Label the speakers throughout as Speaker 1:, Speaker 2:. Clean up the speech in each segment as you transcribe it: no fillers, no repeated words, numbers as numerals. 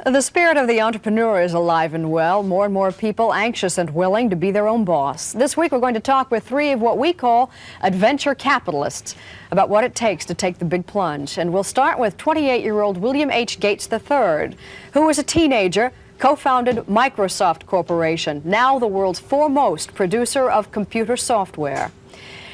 Speaker 1: The spirit of the entrepreneur is alive and well. More and more people anxious and willing to be their own boss. This week we're going to talk with three of what we call adventure capitalists about what it takes to take the big plunge. And we'll start with 28-year-old William H. Gates III, who was a teenager, co-founded Microsoft Corporation, now the world's foremost producer of computer software.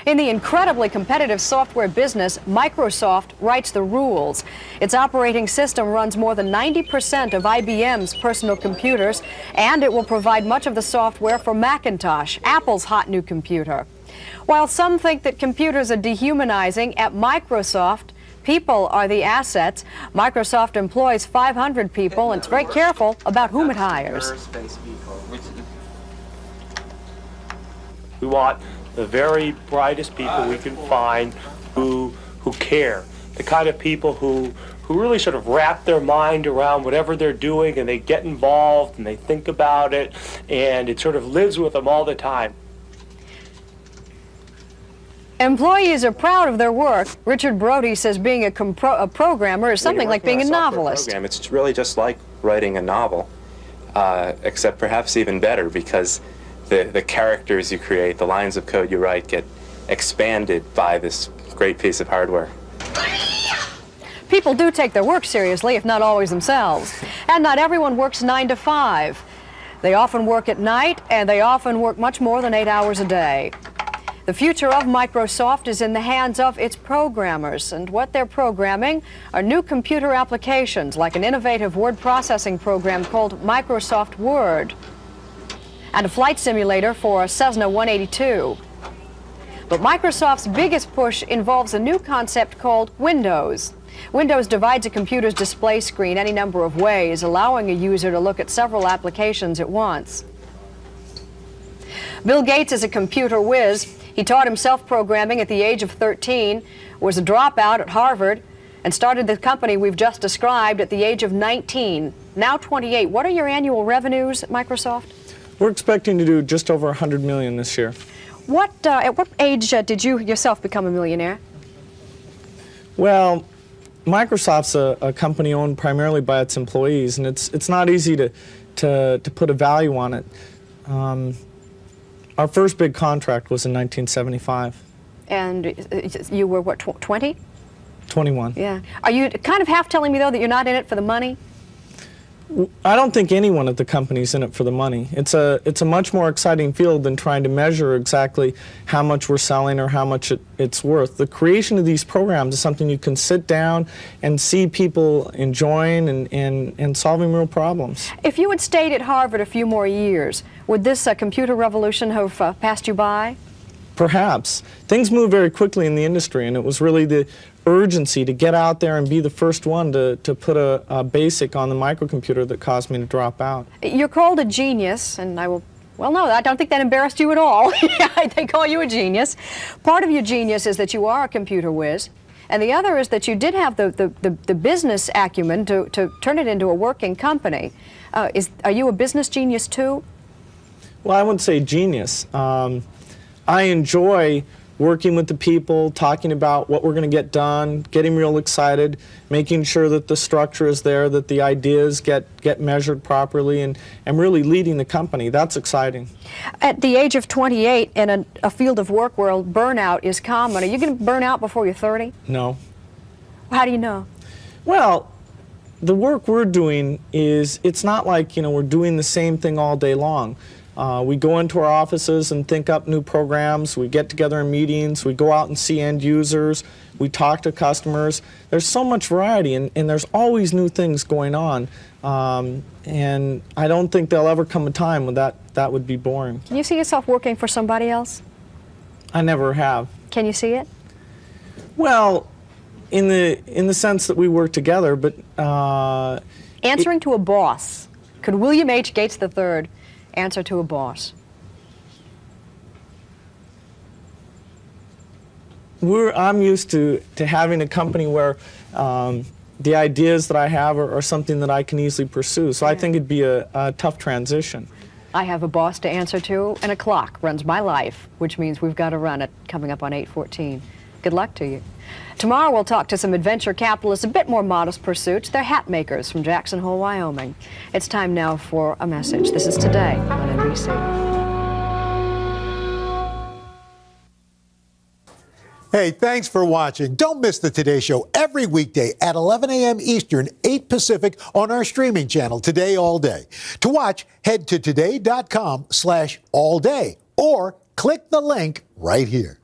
Speaker 1: In the incredibly competitive software business, Microsoft writes the rules. Its operating system runs more than 90% of IBM's personal computers, and it will provide much of the software for Macintosh, Apple's hot new computer. While some think that computers are dehumanizing, at Microsoft, people are the assets. Microsoft employs 500 people, and it's very careful about whom it hires.
Speaker 2: We want the very brightest people we can find who care. The kind of people who really sort of wrap their mind around whatever they're doing, and they get involved and they think about it, and it sort of lives with them all the time.
Speaker 1: Employees are proud of their work. Richard Brody says being a programmer is something like being a novelist.
Speaker 3: It's really just like writing a novel, except perhaps even better, because the characters you create, the lines of code you write, get expanded by this great piece of hardware.
Speaker 1: People do take their work seriously, if not always themselves. And not everyone works 9 to 5. They often work at night, and they often work much more than 8 hours a day. The future of Microsoft is in the hands of its programmers, and what they're programming are new computer applications, like an innovative word processing program called Microsoft Word, and a flight simulator for a Cessna 182. But Microsoft's biggest push involves a new concept called Windows. Windows divides a computer's display screen any number of ways, allowing a user to look at several applications at once. Bill Gates is a computer whiz. He taught himself programming at the age of 13, was a dropout at Harvard, and started the company we've just described at the age of 19. Now 28. What are your annual revenues at Microsoft?
Speaker 4: We're expecting to do just over $100 million this year.
Speaker 1: At what age did you yourself become a millionaire?
Speaker 4: Well, Microsoft's a company owned primarily by its employees, and it's not easy to put a value on it. Our first big contract was in 1975.
Speaker 1: And you were, what, 20?
Speaker 4: 21.
Speaker 1: Yeah. Are you kind of half telling me, though, that you're not in it for the money?
Speaker 4: I don't think anyone at the company is in it for the money. It's a much more exciting field than trying to measure exactly how much we're selling or how much it's worth. The creation of these programs is something you can sit down and see people enjoying and solving real problems.
Speaker 1: If you had stayed at Harvard a few more years, would this computer revolution have passed you by?
Speaker 4: Perhaps. Things move very quickly in the industry, and it was really the urgency to get out there and be the first one to put a BASIC on the microcomputer that caused me to drop out.
Speaker 1: You're called a genius, and well, no, I don't think that embarrassed you at all. They call you a genius. Part of your genius is that you are a computer whiz, and the other is that you did have the business acumen to turn it into a working company. Are you a business genius too?
Speaker 4: Well, I wouldn't say genius. I enjoy working with the people, talking about what we're going to get done, getting real excited, making sure that the structure is there, that the ideas get measured properly, and really leading the company. That's exciting.
Speaker 1: At the age of 28, in a field of work where burnout is common, are you going to burn out before you're 30?
Speaker 4: No.
Speaker 1: How do you know?
Speaker 4: Well, the work we're doing it's not like, we're doing the same thing all day long. We go into our offices and think up new programs. We get together in meetings. We go out and see end users. We talk to customers. There's so much variety, and there's always new things going on. And I don't think there'll ever come a time when that would be boring.
Speaker 1: Can you see yourself working for somebody else?
Speaker 4: I never have.
Speaker 1: Can you see it?
Speaker 4: Well, in the sense that we work together, but
Speaker 1: answering to a boss. Could William H. Gates III answer to a boss?
Speaker 4: I'm used to having a company where the ideas that I have are something that I can easily pursue. So I think it'd be a tough transition.
Speaker 1: I have a boss to answer to, and a clock runs my life, which means we've got to run it coming up on 8:14. Good luck to you. Tomorrow we'll talk to some adventure capitalists, a bit more modest pursuits. They're hat makers from Jackson Hole, Wyoming. It's time now for a message. This is Today on NBC.
Speaker 5: Hey, thanks for watching. Don't miss the Today Show every weekday at 11 a.m. Eastern, 8 Pacific on our streaming channel, Today All Day. To watch, head to today.com/allday or click the link right here.